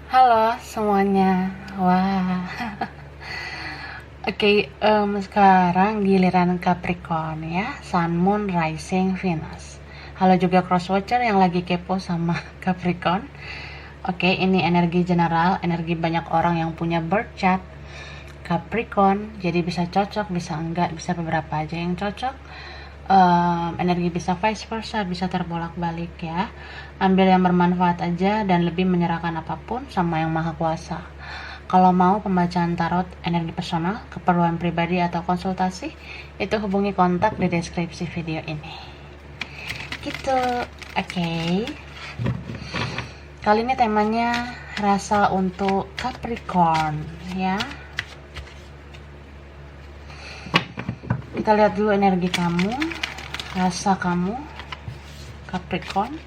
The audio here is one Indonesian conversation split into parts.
Halo semuanya. Wah. Oke, sekarang giliran Capricorn ya. Sun, Moon, Rising, Venus. Halo juga crosswatcher yang lagi kepo sama Capricorn. Oke, ini energi general, energi banyak orang yang punya birth chart Capricorn. Jadi bisa cocok, bisa enggak, bisa beberapa aja yang cocok. Energi bisa vice versa, bisa terbolak-balik ya. Ambil yang bermanfaat aja dan lebih menyerahkan apapun sama yang maha kuasa. Kalau mau pembacaan tarot energi personal, keperluan pribadi atau konsultasi, itu hubungi kontak di deskripsi video ini. Gitu. Oke. Kali ini temanya rasa untuk Capricorn ya. Kita lihat dulu energi kamu, rasa kamu Capricorn.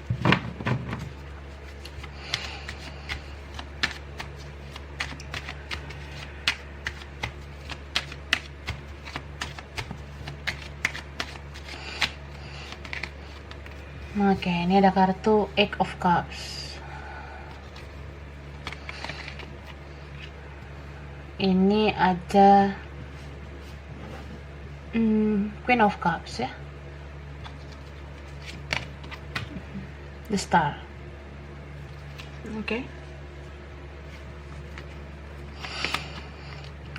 Oke, ini ada kartu Eight of Cups. Ini ada Queen of Cups ya. The Star. Oke.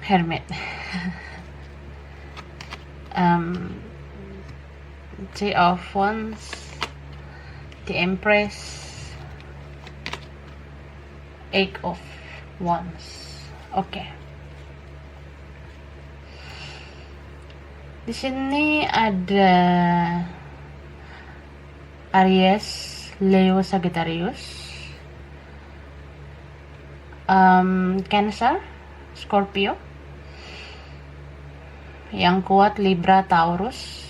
Hermit. Three of Wands, the Empress, Eight of Wands. Oke. Di sini ada Aries, Leo, Sagittarius, Cancer, Scorpio, yang kuat Libra, Taurus,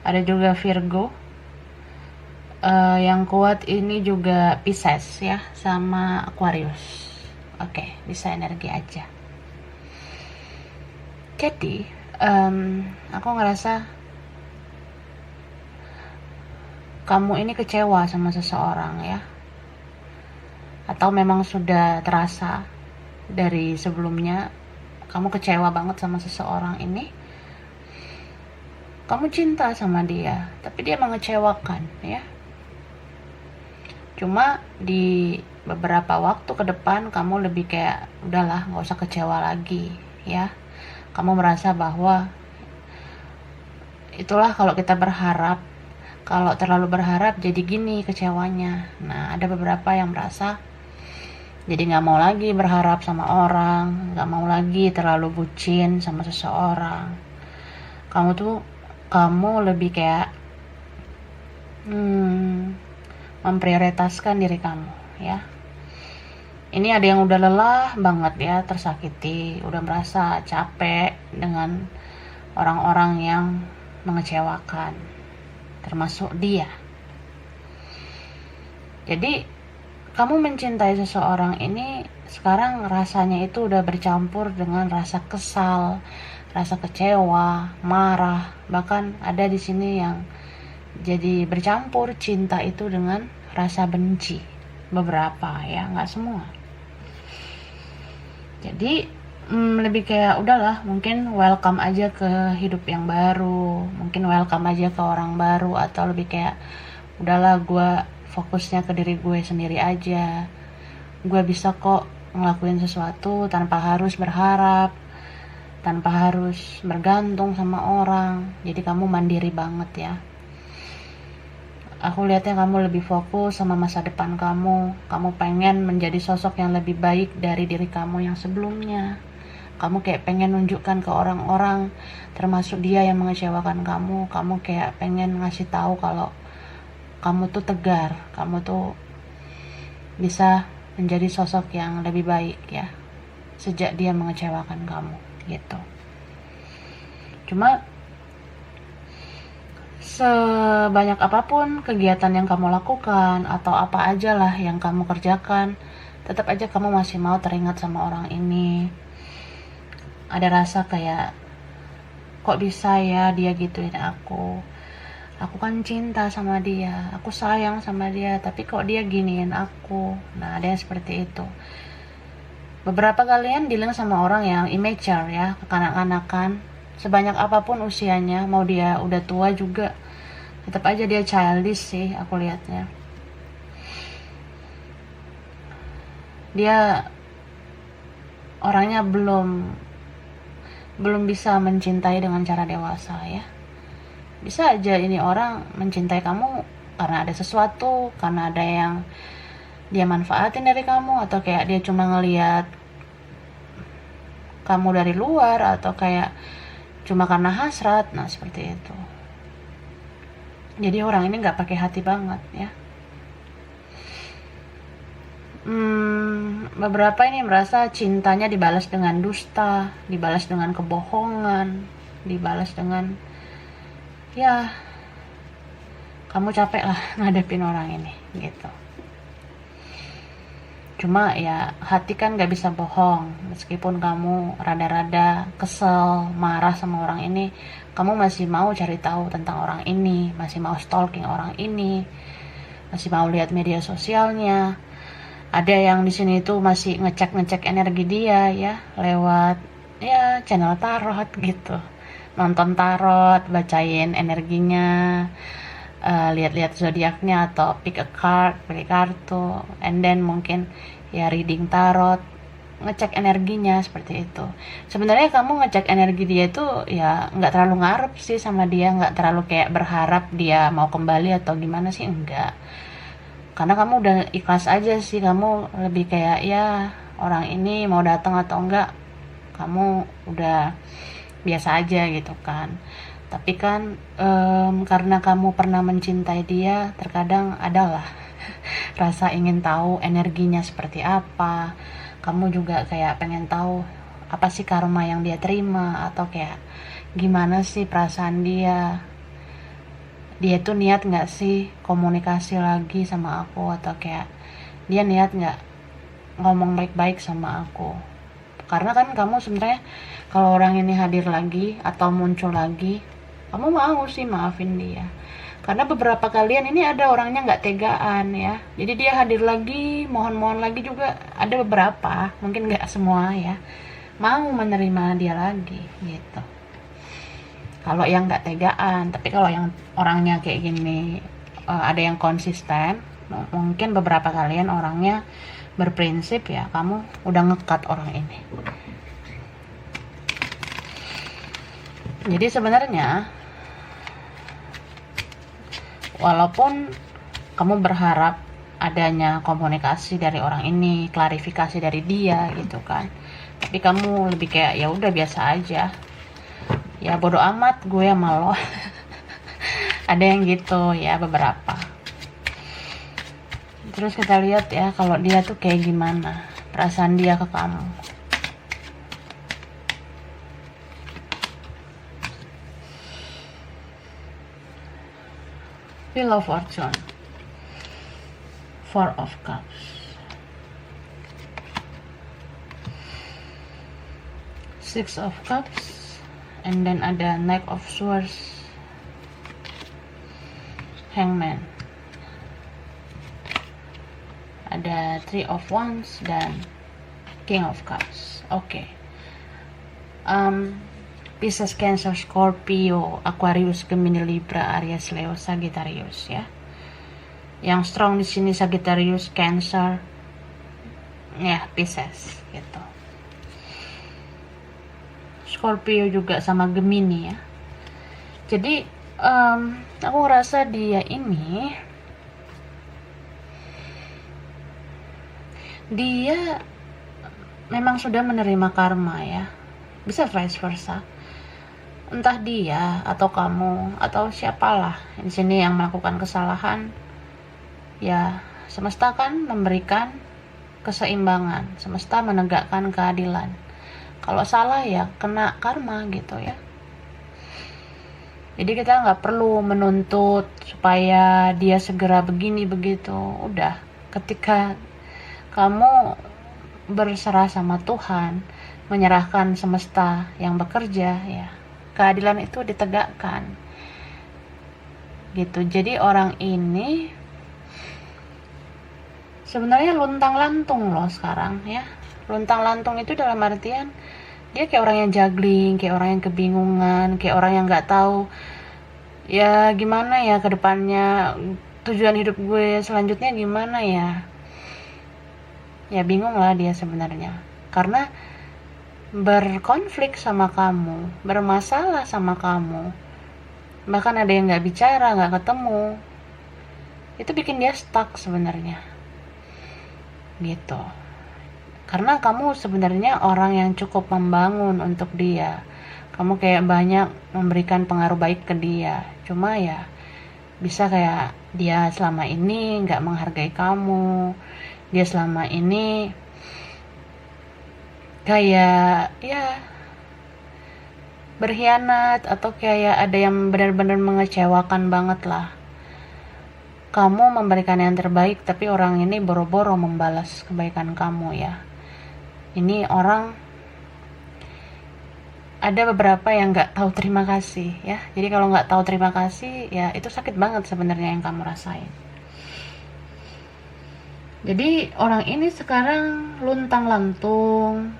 ada juga Virgo, yang kuat ini juga Pisces ya, sama Aquarius. Oke, bisa energi aja. Jadi aku ngerasa kamu ini kecewa sama seseorang ya, atau memang sudah terasa dari sebelumnya kamu kecewa banget sama seseorang ini. Kamu cinta sama dia, tapi dia mengecewakan ya. Cuma di beberapa waktu ke depan kamu lebih kayak udahlah, nggak usah kecewa lagi ya. Kamu merasa bahwa itulah kalau kita berharap, kalau terlalu berharap jadi gini kecewanya. Nah, ada beberapa yang merasa jadi nggak mau lagi berharap sama orang, nggak mau lagi terlalu bucin sama seseorang. Kamu lebih kayak memprioritaskan diri kamu ya. Ini ada yang udah lelah banget ya, tersakiti, udah merasa capek dengan orang-orang yang mengecewakan, termasuk dia. Jadi kamu mencintai seseorang ini sekarang rasanya itu udah bercampur dengan rasa kesal, rasa kecewa, marah, bahkan ada di sini yang jadi bercampur cinta itu dengan rasa benci. Beberapa ya, nggak semua. Jadi lebih kayak udahlah, mungkin welcome aja ke hidup yang baru, mungkin welcome aja ke orang baru, atau lebih kayak udahlah, gue fokusnya ke diri gue sendiri aja. Gue bisa kok ngelakuin sesuatu tanpa harus berharap, tanpa harus bergantung sama orang. Jadi kamu mandiri banget ya. Aku lihatnya kamu lebih fokus sama masa depan kamu. Kamu pengen menjadi sosok yang lebih baik dari diri kamu yang sebelumnya. Kamu kayak pengen nunjukkan ke orang-orang, termasuk dia yang mengecewakan kamu. Kamu kayak pengen ngasih tahu kalau kamu tuh tegar, kamu tuh bisa menjadi sosok yang lebih baik ya, sejak dia mengecewakan kamu gitu. Cuma sebanyak apapun kegiatan yang kamu lakukan atau apa aja lah yang kamu kerjakan, tetap aja kamu masih mau teringat sama orang ini. Ada rasa kayak, kok bisa ya dia gituin aku kan cinta sama dia, aku sayang sama dia, tapi kok dia giniin aku. Nah, ada yang seperti itu. Beberapa kalian dealing sama orang yang immature ya, kekanak-kanakan. Sebanyak apapun usianya, mau dia udah tua juga, tetap aja dia childish sih aku lihatnya. Dia orangnya belum bisa mencintai dengan cara dewasa ya. Bisa aja ini orang mencintai kamu karena ada sesuatu, karena ada yang dia manfaatin dari kamu, atau kayak dia cuma ngelihat kamu dari luar, atau kayak cuma karena hasrat. Nah seperti itu. Jadi orang ini nggak pakai hati banget ya. Beberapa ini merasa cintanya dibalas dengan dusta, dibalas dengan kebohongan, dibalas dengan ya kamu capek lah ngadepin orang ini gitu. Cuma ya hati kan gak bisa bohong, meskipun kamu rada-rada kesel, marah sama orang ini, kamu masih mau cari tahu tentang orang ini, masih mau stalking orang ini, masih mau lihat media sosialnya. Ada yang di sini tuh masih ngecek energi dia ya lewat ya channel tarot gitu, nonton tarot, bacain energinya, lihat-lihat zodiaknya, atau pick a card, pilih kartu, and then mungkin ya reading tarot, ngecek energinya seperti itu. Sebenarnya kamu ngecek energi dia itu ya nggak terlalu ngarep sih sama dia, nggak terlalu kayak berharap dia mau kembali atau gimana sih, enggak. Karena kamu udah ikhlas aja sih, kamu lebih kayak ya orang ini mau datang atau enggak, kamu udah biasa aja gitu kan. Tapi kan karena kamu pernah mencintai dia, terkadang adalah rasa ingin tahu energinya seperti apa. Kamu juga kayak pengen tahu apa sih karma yang dia terima, atau kayak gimana sih perasaan dia tuh niat nggak sih komunikasi lagi sama aku, atau kayak dia niat nggak ngomong baik-baik sama aku. Karena kan kamu sebenarnya kalau orang ini hadir lagi atau muncul lagi, kamu mau sih maafin dia. Karena beberapa kalian ini ada orangnya nggak tegaan ya, jadi dia hadir lagi, mohon lagi juga ada beberapa, mungkin nggak semua ya, mau menerima dia lagi gitu. Kalau yang nggak tegaan. Tapi kalau yang orangnya kayak gini, ada yang konsisten, mungkin beberapa kalian orangnya berprinsip ya, kamu udah ngekat orang ini. Jadi sebenarnya walaupun kamu berharap adanya komunikasi dari orang ini, klarifikasi dari dia gitu kan, tapi kamu lebih kayak ya udah biasa aja, ya bodo amat gue sama lo. Ada yang gitu ya beberapa. Terus kita lihat ya kalau dia tuh kayak gimana perasaan dia ke kamu. Wheel of Fortune, Four of Cups, Six of Cups, and then ada Knight of Swords, Hangman, ada Three of Wands, dan King of Cups. Oke. Pisces, Cancer, Scorpio, Aquarius, Gemini, Libra, Aries, Leo, Sagittarius ya. Yang strong di sini Sagittarius, Cancer, ya Pisces gitu. Scorpio juga sama Gemini ya. Jadi aku ngerasa dia ini memang sudah menerima karma ya. Bisa vice versa. Entah dia atau kamu atau siapalah di sini yang melakukan kesalahan, ya semesta kan memberikan keseimbangan, semesta menegakkan keadilan. Kalau salah ya kena karma gitu ya. Jadi kita nggak perlu menuntut supaya dia segera begini begitu. Udah, ketika kamu berserah sama Tuhan, menyerahkan semesta yang bekerja ya, keadilan itu ditegakkan gitu. Jadi orang ini sebenarnya luntang-lantung loh sekarang ya. Luntang-lantung itu dalam artian dia kayak orang yang juggling, kayak orang yang kebingungan, kayak orang yang nggak tahu ya gimana ya ke depannya, tujuan hidup gue selanjutnya gimana ya. Ya bingung lah dia sebenarnya. Karena berkonflik sama kamu, bermasalah sama kamu, bahkan ada yang nggak bicara, nggak ketemu, itu bikin dia stuck sebenarnya gitu. Karena kamu sebenarnya orang yang cukup membangun untuk dia, kamu kayak banyak memberikan pengaruh baik ke dia, cuma ya bisa kayak dia selama ini nggak menghargai kamu, dia selama ini kayak ya berkhianat, atau kayak ada yang benar-benar mengecewakan banget lah. Kamu memberikan yang terbaik, tapi orang ini boro-boro membalas kebaikan kamu ya. Ini orang, ada beberapa yang nggak tahu terima kasih ya. Jadi kalau nggak tahu terima kasih ya itu sakit banget sebenarnya yang kamu rasain. Jadi orang ini sekarang luntang-lantung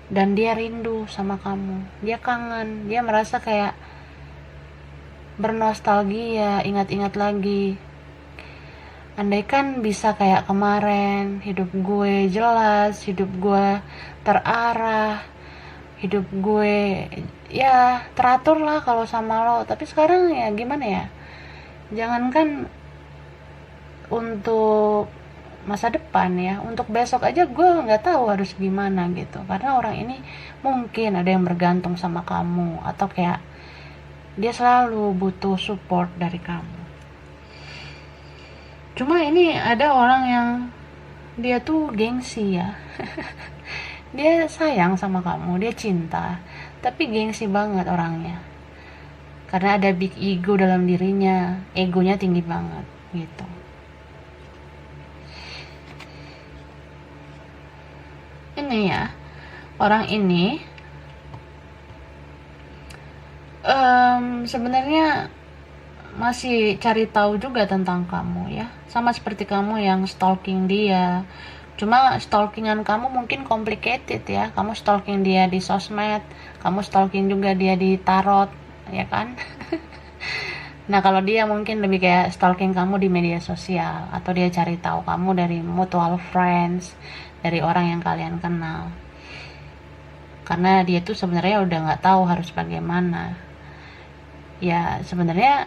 dan dia rindu sama kamu, dia kangen, dia merasa kayak bernostalgia, ingat-ingat lagi. Andaikan bisa kayak kemarin, hidup gue jelas, hidup gue terarah, hidup gue ya teratur lah kalau sama lo. Tapi sekarang ya gimana ya, jangankan untuk masa depan ya, untuk besok aja gue nggak tahu harus gimana gitu. Karena orang ini mungkin ada yang bergantung sama kamu, atau kayak dia selalu butuh support dari kamu. Cuma ini ada orang yang dia tuh gengsi ya. Dia sayang sama kamu, dia cinta, tapi gengsi banget orangnya. Karena ada big ego dalam dirinya, egonya tinggi banget gitu. Ini ya, orang ini sebenarnya masih cari tahu juga tentang kamu ya, sama seperti kamu yang stalking dia. Cuma stalkingan kamu mungkin complicated ya, kamu stalking dia di sosmed, kamu stalking juga dia di tarot ya kan. Nah kalau dia mungkin lebih kayak stalking kamu di media sosial, atau dia cari tahu kamu dari mutual friends, dari orang yang kalian kenal. Karena dia tuh sebenarnya udah nggak tahu harus bagaimana. Ya sebenarnya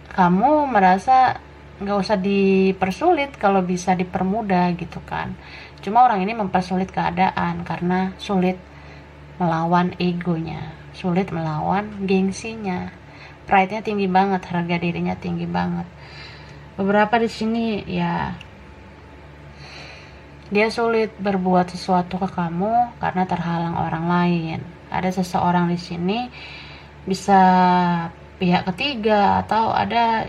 kamu merasa nggak usah dipersulit kalau bisa dipermudah gitu kan. Cuma orang ini mempersulit keadaan karena sulit melawan egonya, sulit melawan gengsinya. Pride-nya tinggi banget, harga dirinya tinggi banget. Beberapa di sini ya dia sulit berbuat sesuatu ke kamu karena terhalang orang lain. Ada seseorang di sini, bisa pihak ketiga atau ada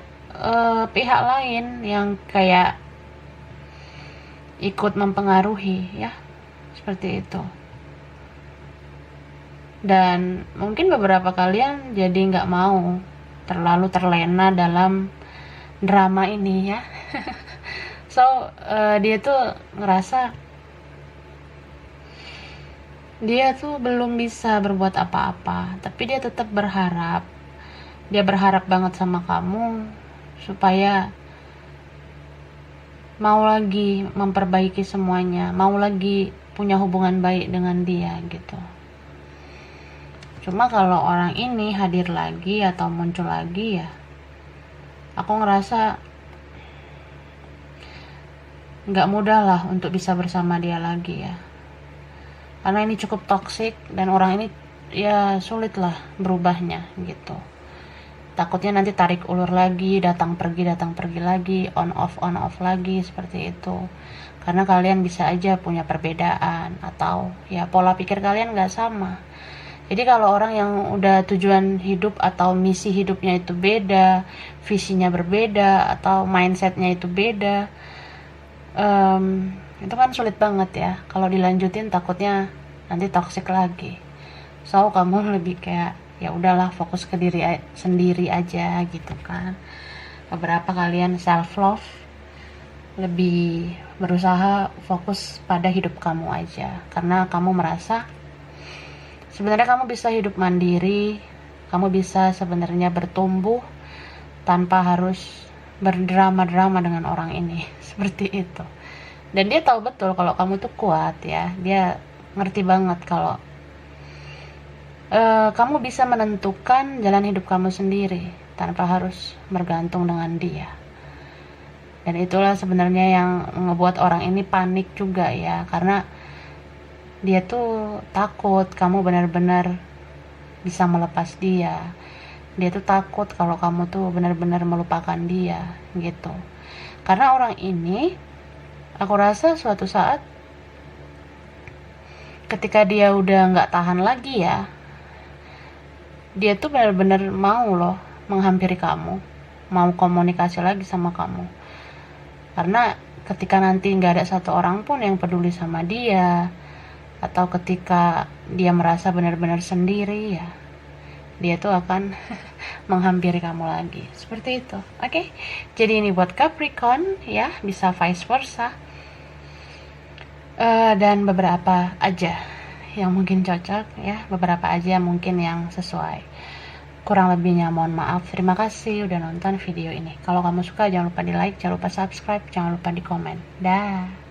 pihak lain yang kayak ikut mempengaruhi ya, seperti itu. Dan mungkin beberapa kalian jadi nggak mau terlalu terlena dalam drama ini ya. So dia tuh ngerasa dia tuh belum bisa berbuat apa-apa, tapi dia tetap berharap. Dia berharap banget sama kamu supaya mau lagi memperbaiki semuanya, mau lagi punya hubungan baik dengan dia gitu. Cuma kalau orang ini hadir lagi atau muncul lagi ya, aku ngerasa nggak mudah lah untuk bisa bersama dia lagi ya. Karena ini cukup toksik dan orang ini ya sulit lah berubahnya gitu. Takutnya nanti tarik ulur lagi, datang pergi lagi, on off lagi, seperti itu. Karena kalian bisa aja punya perbedaan, atau ya pola pikir kalian nggak sama. Jadi kalau orang yang udah tujuan hidup atau misi hidupnya itu beda, visinya berbeda, atau mindsetnya itu beda, itu kan sulit banget ya. Kalau dilanjutin takutnya nanti toksik lagi. So kamu lebih kayak ya udahlah, fokus ke diri sendiri aja gitu kan. Beberapa kalian self love lebih berusaha fokus pada hidup kamu aja, karena kamu merasa sebenarnya kamu bisa hidup mandiri, kamu bisa sebenarnya bertumbuh tanpa harus berdrama-drama dengan orang ini seperti itu. Dan dia tahu betul kalau kamu tuh kuat ya, dia ngerti banget kalau kamu bisa menentukan jalan hidup kamu sendiri tanpa harus bergantung dengan dia. Dan itulah sebenarnya yang ngebuat orang ini panik juga ya, karena dia tuh takut kamu benar-benar bisa melepas dia. Dia tuh takut kalau kamu tuh benar-benar melupakan dia gitu. Karena orang ini, aku rasa suatu saat ketika dia udah nggak tahan lagi ya, dia tuh benar-benar mau loh menghampiri kamu, mau komunikasi lagi sama kamu. Karena ketika nanti nggak ada satu orang pun yang peduli sama dia, atau ketika dia merasa benar-benar sendiri ya, dia tuh akan menghampiri kamu lagi. Seperti itu. Oke? Jadi ini buat Capricorn ya, bisa vice versa. Dan beberapa aja yang mungkin cocok ya, beberapa aja mungkin yang sesuai. Kurang lebihnya mohon maaf. Terima kasih udah nonton video ini. Kalau kamu suka jangan lupa di like, jangan lupa subscribe, jangan lupa di komen. Dah.